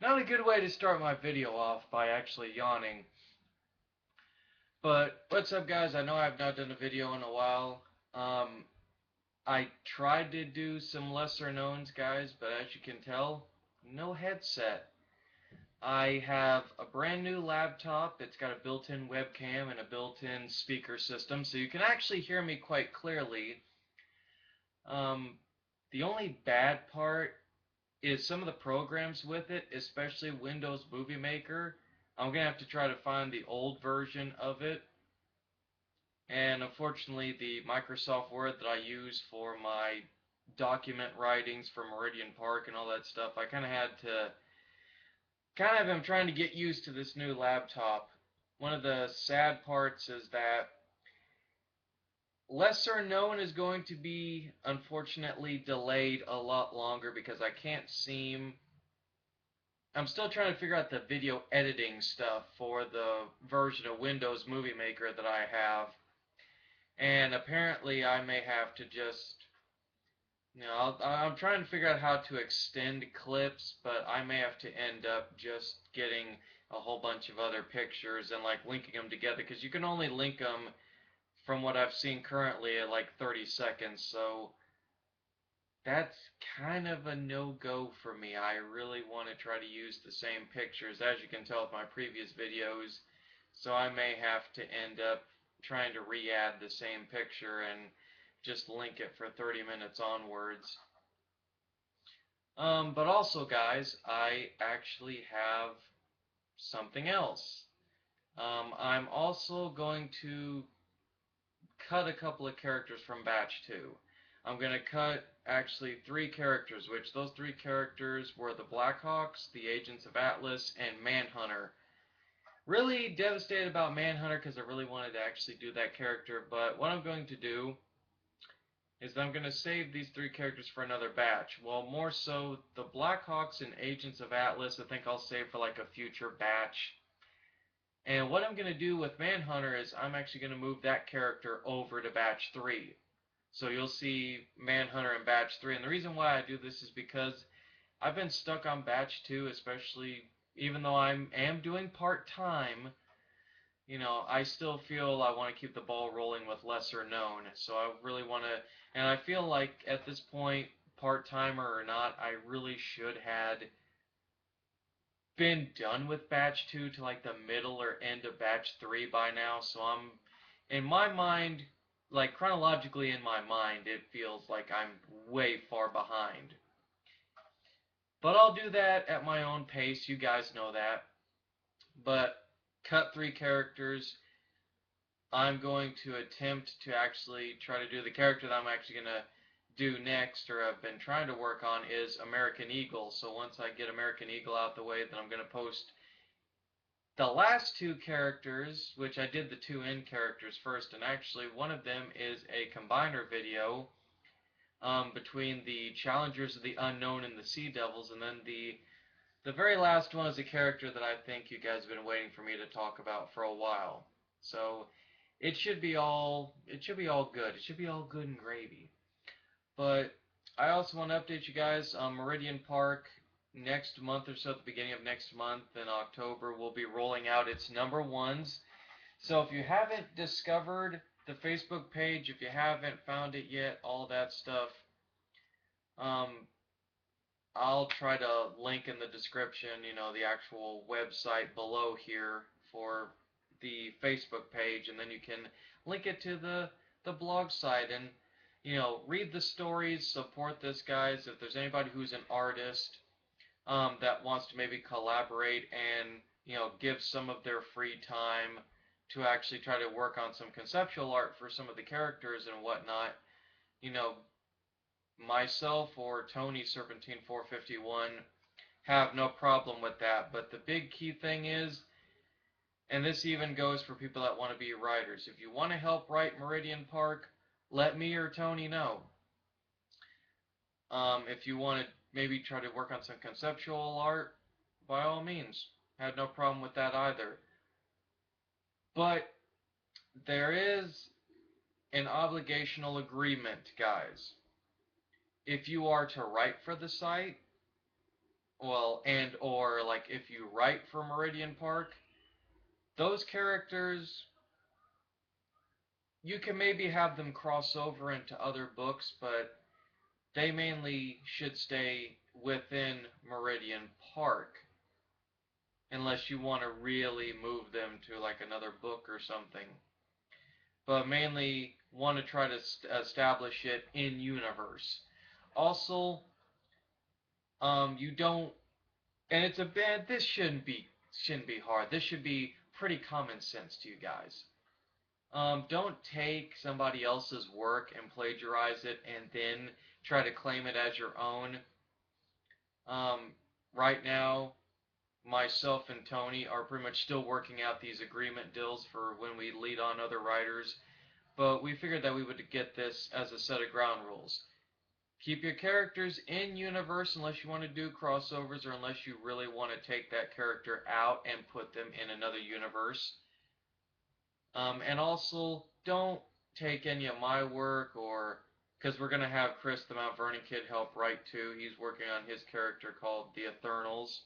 Not a good way to start my video off by actually yawning. But what's up, guys? I know I've not done a video in a while. Um, I tried to do some lesser knowns, guys, but as you can tell, no headset. I have a brand new laptop. It's got a built-in webcam and a built-in speaker system, so you can actually hear me quite clearly. Um, the only bad part is some of the programs with it, especially Windows Movie Maker. I'm gonna have to try to find the old version of it. And unfortunately, the Microsoft Word that I use for my document writings for Meridian Park and all that stuff, I kind of am trying to get used to this new laptop. One of the sad parts is that Lesser Known is going to be unfortunately delayed a lot longer because I can't seem. I'm still trying to figure out the video editing stuff for the version of Windows Movie Maker that I have. And apparently I may have to just, I'm trying to figure out how to extend clips, but I may have to end up just getting a whole bunch of other pictures and like linking them together because you can only link them from what I've seen currently at like 30 seconds. So that's kind of a no-go for me. I really want to try to use the same pictures, as you can tell with my previous videos, so I may have to end up trying to re-add the same picture and just link it for 30 minutes onwards. But also, guys, I actually have something else. I'm also going to cut a couple of characters from Batch 2. I'm going to cut actually three characters, which those three characters were the Blackhawks, the Agents of Atlas, and Manhunter. Really devastated about Manhunter because I really wanted to actually do that character, but what I'm going to do is that I'm going to save these three characters for another batch. Well, more so, the Blackhawks and Agents of Atlas I think I'll save for like a future batch. And what I'm going to do with Manhunter is I'm actually going to move that character over to batch 3. So you'll see Manhunter in batch 3. And the reason why I do this is because I've been stuck on batch 2, especially even though I am doing part-time, I still feel I want to keep the ball rolling with lesser known. So I really want to, and I feel like at this point, part-timer or not, I really should had been done with batch 2 to like the middle or end of batch 3 by now. So in my mind, like chronologically in my mind, it feels like I'm way far behind. But I'll do that at my own pace. You guys know that. But cut three characters. I'm going to attempt to actually try to do the character that I'm actually going to do next, or I've been trying to work on, is American Eagle. So once I get American Eagle out the way, then I'm going to post the last two characters, which I did the two end characters first, and actually one of them is a combiner video between the Challengers of the Unknown and the Sea Devils, and then the very last one is a character that I think you guys have been waiting for me to talk about for a while. So it should be all good. It should be all good and gravy. But I also want to update you guys. Meridian Park next month or so, at the beginning of next month in October, will be rolling out its number ones. So if you haven't discovered the Facebook page, if you haven't found it yet, all that stuff, um, I'll try to link in the description, the actual website below here for the Facebook page, and then you can link it to the blog site and read the stories, support this, guys. If there's anybody who's an artist that wants to maybe collaborate and give some of their free time to actually try to work on some conceptual art for some of the characters and whatnot, you know, myself or Tony Serpentine 451 have no problem with that. But the big key thing is, and this even goes for people that want to be writers, if you want to help write Meridian Park, let me or Tony know. If you want to maybe try to work on some conceptual art, by all means, had no problem with that either. But there is an obligational agreement, guys. If you are to write for the site, well, and or like if you write for Meridian Park, those characters you can maybe have them cross over into other books, but they mainly should stay within Meridian Park unless you want to really move them to like another book or something. But mainly want to try to establish it in universe. Also, you don't, and it's a bad. This shouldn't be hard. This should be pretty common sense to you guys. Don't take somebody else's work and plagiarize it and then try to claim it as your own. Um, right now, myself and Tony are pretty much still working out these agreement deals for when we lead on other writers, but we figured that we would get this as a set of ground rules. Keep your characters in universe unless you want to do crossovers or unless you really want to take that character out and put them in another universe. And also, don't take any of my work or because we're going to have Chris the Mount Vernon kid help write too. He's working on his character called the Eternals.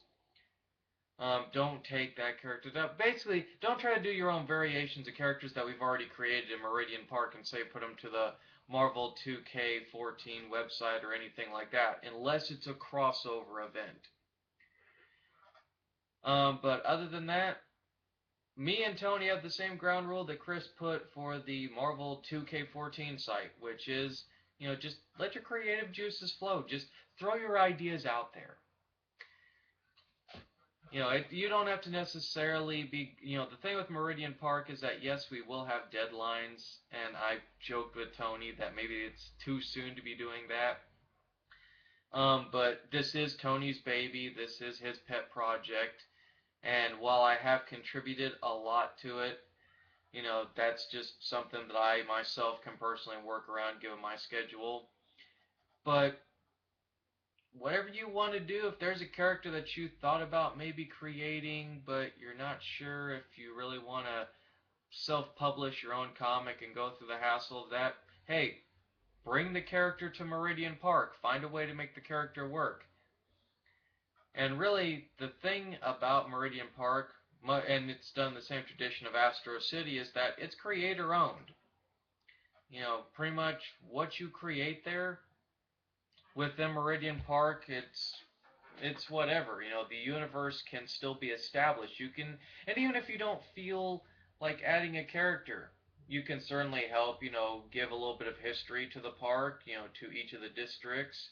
Don't take that character. Basically, don't try to do your own variations of characters that we've already created in Meridian Park and say put them to the Marvel 2K14 website or anything like that, unless it's a crossover event. But other than that, me and Tony have the same ground rule that Chris put for the Marvel 2K14 site, which is, just let your creative juices flow. Just throw your ideas out there. You don't have to necessarily be, the thing with Meridian Park is that, yes, we will have deadlines, and I joked with Tony that maybe it's too soon to be doing that. But this is Tony's baby, this is his pet project, and while I have contributed a lot to it, that's just something that I myself can personally work around given my schedule. But whatever you want to do, if there's a character that you thought about maybe creating, but you're not sure if you really want to self-publish your own comic and go through the hassle of that, hey, bring the character to Meridian Park. Find a way to make the character work. And really, the thing about Meridian Park, and it's done the same tradition of Astro City, is that it's creator-owned. Pretty much what you create there within Meridian Park, it's whatever. The universe can still be established. And even if you don't feel like adding a character, you can certainly help, give a little bit of history to the park, to each of the districts,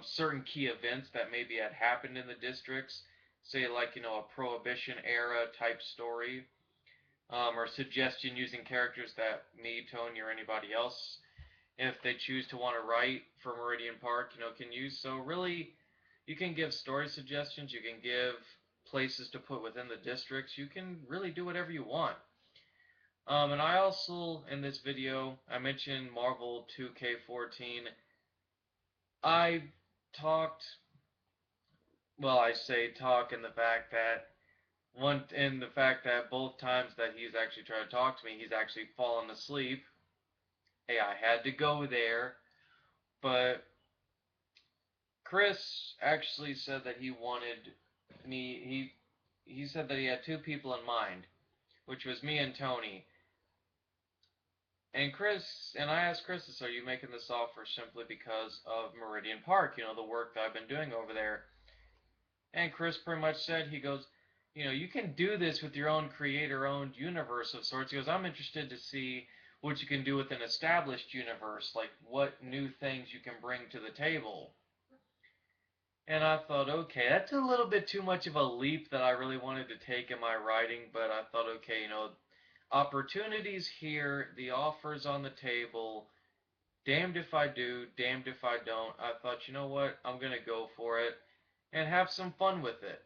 certain key events that maybe had happened in the districts, say like, a Prohibition era type story, or suggestion using characters that me, Tony, or anybody else, if they choose to want to write for Meridian Park, can use. So really, you can give story suggestions, you can give places to put within the districts, you can really do whatever you want. And I also, in this video, I mentioned Marvel 2K14. I talked, well, I say talk in the fact that both times that he's actually tried to talk to me, he's actually fallen asleep. Hey, I had to go there, but Chris actually said that he wanted me. He said that he had two people in mind, which was me and Tony. And I asked Chris, "Are you making this offer simply because of Meridian Park? The work that I've been doing over there." And Chris pretty much said, he goes, "You can do this with your own creator-owned universe of sorts." He goes, "I'm interested to see what you can do with an established universe, like what new things you can bring to the table." And I thought, okay, that's a little bit too much of a leap that I really wanted to take in my writing, but I thought, okay, opportunities here, the offers on the table, damned if I do, damned if I don't. I thought, you know what, I'm going to go for it and have some fun with it.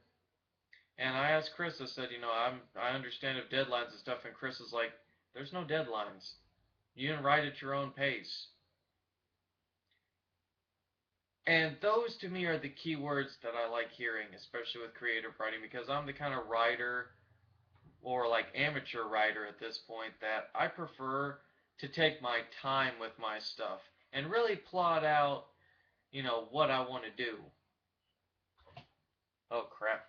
And I asked Chris, I said, I understand of deadlines and stuff, and Chris is like, there's no deadlines. You can write at your own pace. And those to me are the key words that I like hearing, especially with creative writing, because I'm the kind of writer or like amateur writer at this point that I prefer to take my time with my stuff and really plot out, what I want to do. Oh crap.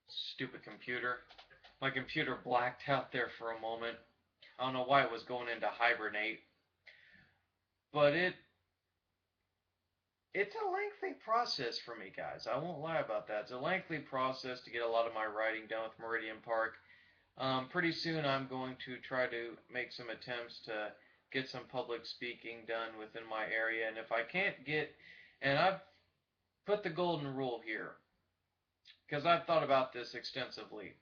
Stupid computer. My computer blacked out there for a moment. I don't know why it was going into hibernate. But it's a lengthy process for me, guys. I won't lie about that. It's a lengthy process to get a lot of my writing done with Meridian Park. Pretty soon I'm going to try to make some attempts to get some public speaking done within my area. And if I can't get, and I've put the golden rule here, because I've thought about this extensively.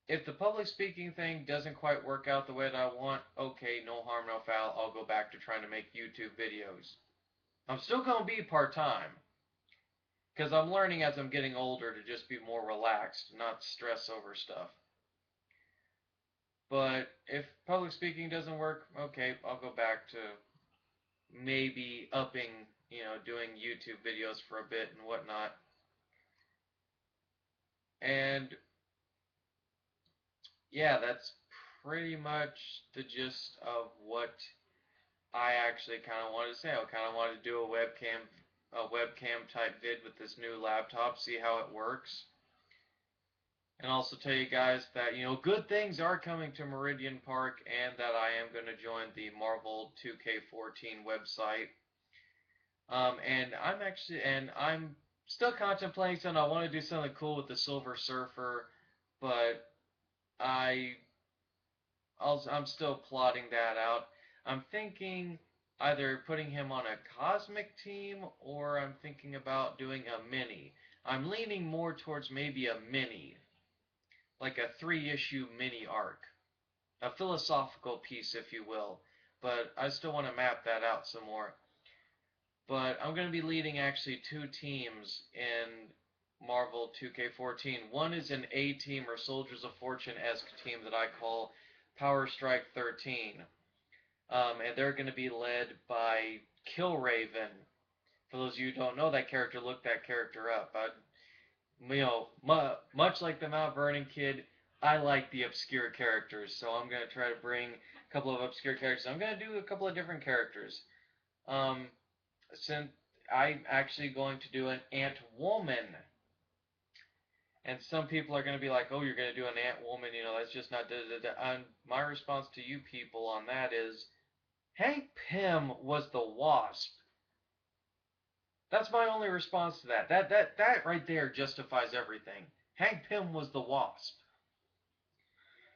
If the public speaking thing doesn't quite work out the way that I want, okay, no harm, no foul. I'll go back to trying to make YouTube videos. I'm still going to be part-time, because I'm learning as I'm getting older to just be more relaxed, not stress over stuff. But if public speaking doesn't work, okay, I'll go back to maybe upping, doing YouTube videos for a bit and whatnot. And yeah, that's pretty much the gist of what I actually kind of wanted to say. I kind of wanted to do a webcam type vid with this new laptop, see how it works. And also tell you guys that, good things are coming to Meridian Park and that I am going to join the Marvel 2K14 website. And I'm still contemplating something. I want to do something cool with the Silver Surfer, but I, I'm still plotting that out. I'm thinking either putting him on a cosmic team or I'm thinking about doing a mini. I'm leaning more towards maybe a mini, like a 3-issue mini arc. A philosophical piece, if you will. But I still want to map that out some more. But I'm going to be leading actually 2 teams in Marvel 2K14. One is an A team or Soldiers of Fortune-esque team that I call Power Strike 13. And they're going to be led by Killraven. For those of you who don't know that character, look that character up. Much like the Mount Vernon kid, I like the obscure characters, so I'm going to try to bring a couple of obscure characters. I'm going to do a couple of different characters. Um, since I'm actually going to do an Ant-Woman, and some people are going to be like, oh, you're going to do an Ant-Woman, that's just not da-da-da. And my response to you people on that is, Hank Pym was the Wasp. That's my only response to that. That right there justifies everything. Hank Pym was the Wasp.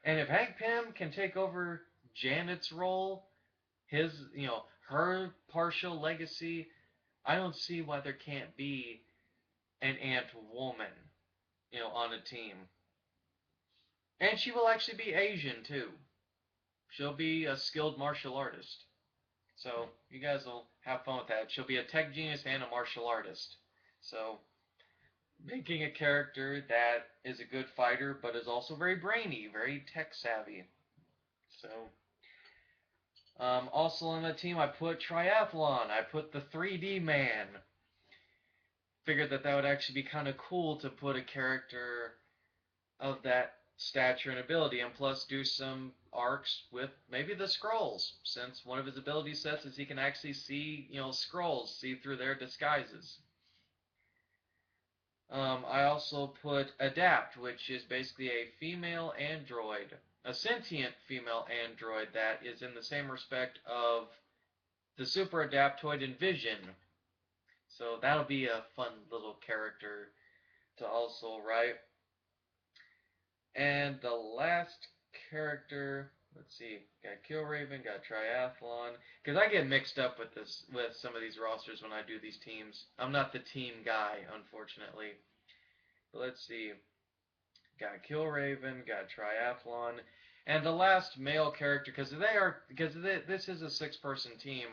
And if Hank Pym can take over Janet's role, her partial legacy, I don't see why there can't be an Ant-Woman, on a team. And she will actually be Asian too. She'll be a skilled martial artist. So you guys will have fun with that. She'll be a tech genius and a martial artist. So making a character that is a good fighter but is also very brainy, very tech savvy. So also on the team, I put Triathlon. I put the 3D Man. Figured that would actually be kind of cool to put a character of that stature and ability, and plus do some arcs with maybe the Skrulls, since one of his ability sets is he can actually see, Skrulls, see through their disguises. I also put Adapt, which is basically a female android, a sentient female android that is in the same respect of the Super Adaptoid Envision. So that'll be a fun little character to also write. And the last character, let's see, got Killraven, got Triathlon. Because I get mixed up with some of these rosters when I do these teams. I'm not the team guy, unfortunately. But let's see, got Killraven, got Triathlon, and the last male character, this is a 6-person team.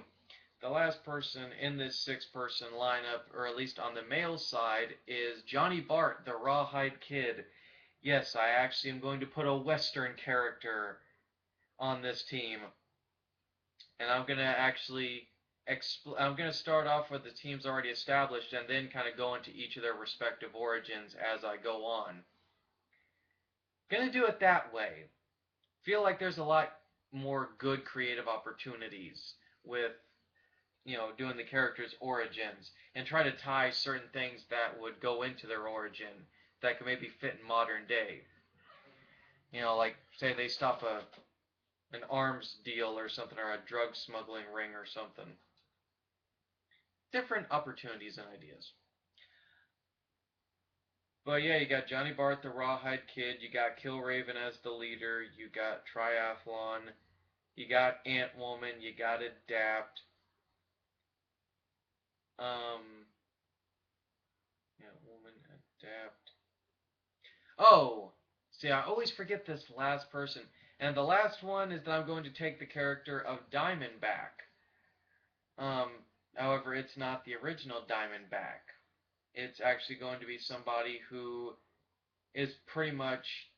The last person in this 6-person lineup, or at least on the male side, is Johnny Bart, the Rawhide Kid. Yes, I actually am going to put a Western character on this team. And I'm going to actually I'm going to start off with the teams already established and then kind of go into each of their respective origins as I go on. Going to do it that way. Feel like there's a lot more good creative opportunities with doing the character's origins and try to tie certain things that would go into their origin that could maybe fit in modern day. Like say they stop an arms deal or something, or a drug smuggling ring or something. Different opportunities and ideas. But yeah, you got Johnny Bart, the Rawhide Kid. You got Killraven as the leader. You got Triathlon. You got Ant Woman. You got Adapt. Um, Ant Woman, Adapt. Oh, see, I always forget this last person. And the last one is that I'm going to take the character of Diamondback. Um, However, it's not the original Diamondback. It's actually going to be somebody who is pretty much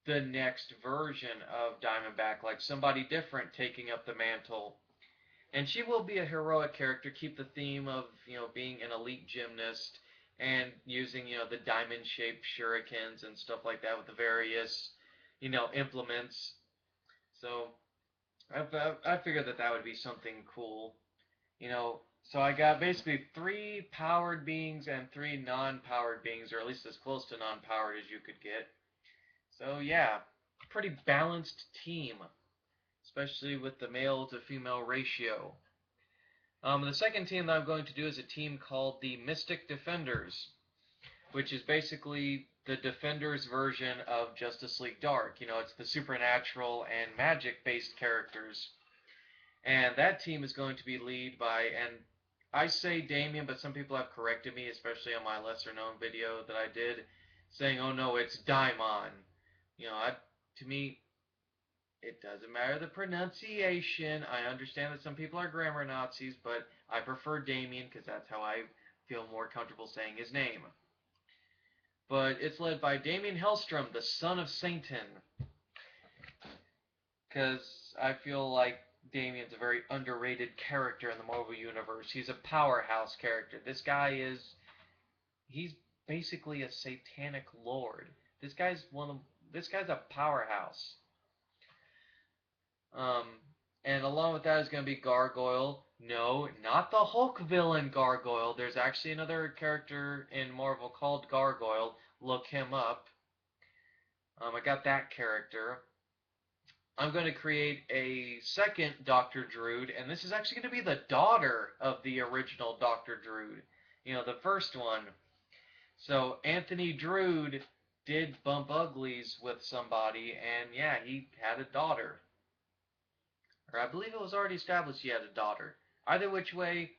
the next version of Diamondback, like somebody different taking up the mantle. And she will be a heroic character, keep the theme of, being an elite gymnast and using, the diamond-shaped shurikens and stuff like that with the various, implements. So I figured that that would be something cool. So I got basically three powered beings and three non-powered beings, or at least as close to non-powered as you could get. So yeah, pretty balanced team, especially with the male to female ratio. The second team that I'm going to do is a team called the Mystic Defenders, which is basically the Defenders version of Justice League Dark. It's the supernatural and magic-based characters. And that team is going to be led by, and I say Damian, but some people have corrected me, especially on my lesser-known video that I did, saying, oh no, it's Daimon. To me, it doesn't matter the pronunciation. I understand that some people are grammar Nazis, but I prefer Damien because that's how I feel more comfortable saying his name. But it's led by Damien Hellstrom, the son of Satan. Because I feel like Damien's a very underrated character in the Marvel Universe. He's a powerhouse character. He's basically a satanic lord. This guy's a powerhouse. Um, and along with that is going to be Gargoyle. No, not the Hulk villain Gargoyle. There's actually another character in Marvel called Gargoyle. Look him up. I got that character. I'm going to create a second Dr. Druid, and this is actually going to be the daughter of the original Dr. Druid. The first one. So Anthony Druid did bump uglies with somebody, and yeah, he had a daughter. Or I believe it was already established he had a daughter. Either which way,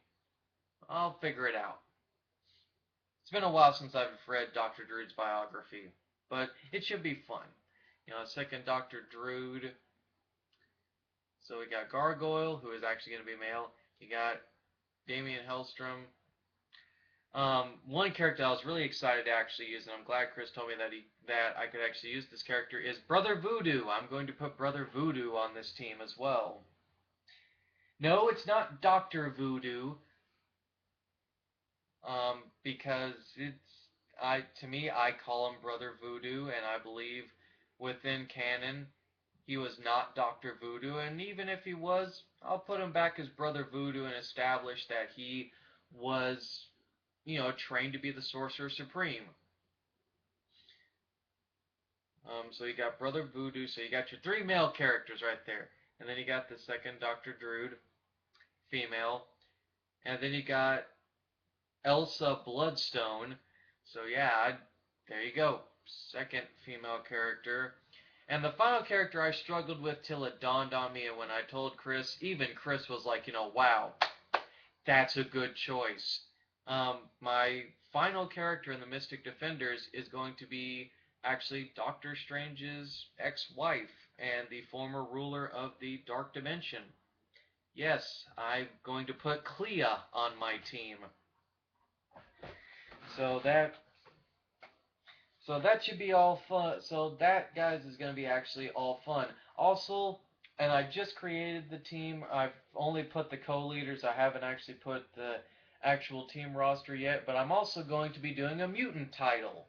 I'll figure it out. It's been a while since I've read Dr. Druid's biography, but it should be fun. Second Dr. Druid. So we got Gargoyle, who is actually going to be male. You got Damien Hellstrom. One character I was really excited to actually use, and I'm glad Chris told me that I could actually use this character, is Brother Voodoo. I'm going to put Brother Voodoo on this team as well. No, it's not Dr. Voodoo. Because to me, I call him Brother Voodoo, and I believe within canon, he was not Dr. Voodoo, and even if he was, I'll put him back as Brother Voodoo and establish that he was, trained to be the Sorcerer Supreme. So you got Brother Voodoo, so you got your three male characters right there, and then you got the second Dr. Druid, female, and then you got Elsa Bloodstone. So yeah, there you go. Second female character. And the final character I struggled with till it dawned on me, and when I told Chris, even Chris was like, wow, that's a good choice. My final character in the Mystic Defenders is going to be actually Doctor Strange's ex-wife and the former ruler of the Dark Dimension. Yes, I'm going to put Clea on my team. So that should be all fun. So that, guys, is going to be actually all fun. Also, and I just created the team. I've only put the co-leaders. I haven't actually put the actual team roster yet. But I'm also going to be doing a mutant title.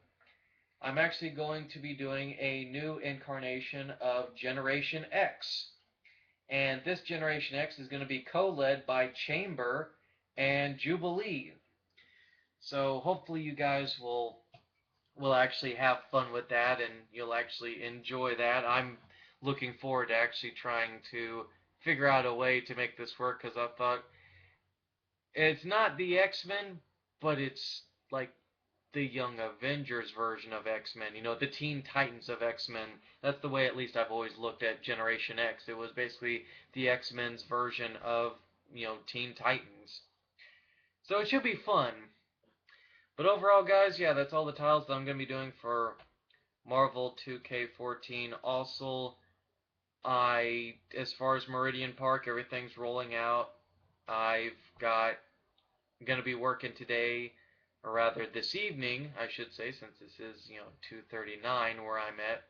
I'm actually going to be doing a new incarnation of Generation X. And this Generation X is going to be co-led by Chamber and Jubilee. So hopefully you guys will actually have fun with that and you'll actually enjoy that. I'm looking forward to actually trying to figure out a way to make this work because I thought it's not the X-Men, but it's like the Young Avengers version of X-Men, the Teen Titans of X-Men. That's the way at least I've always looked at Generation X. It was basically the X-Men's version of, Teen Titans. So it should be fun. But overall, guys, yeah, that's all the titles that I'm going to be doing for Marvel 2K14. Also, as far as Meridian Park, everything's rolling out. I'm going to be working today, or rather this evening, I should say, since this is, 2:39 where I'm at,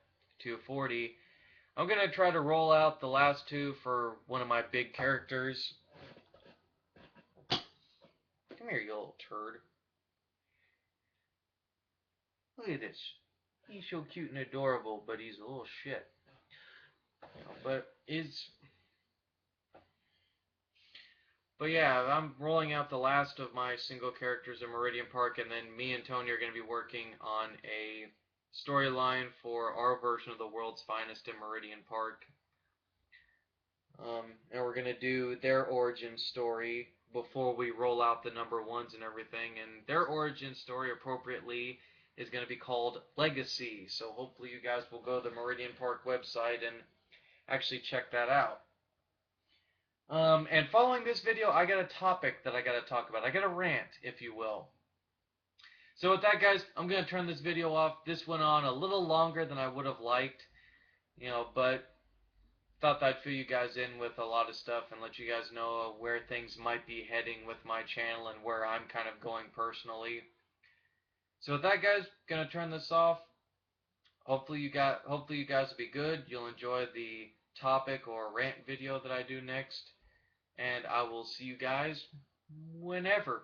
2:40. I'm going to try to roll out the last two for one of my big characters. Come here, you little turd. Look at this. He's so cute and adorable, but he's a little shit. But yeah, I'm rolling out the last of my single characters in Meridian Park, and then me and Tony are going to be working on a storyline for our version of the World's Finest in Meridian Park. And we're going to do their origin story before we roll out the number ones and everything. And their origin story, appropriately, is going to be called Legacy. So hopefully you guys will go to the Meridian Park website and actually check that out. And following this video, I got a topic that I got to talk about. I got a rant, if you will. So with that, guys, I'm going to turn this video off. This went on a little longer than I would have liked, but thought that I'd fill you guys in with a lot of stuff and let you guys know where things might be heading with my channel and where I'm kind of going personally. So with that, guys, going to turn this off. Hopefully you guys will be good. You'll enjoy the topic or rant video that I do next. And I will see you guys whenever.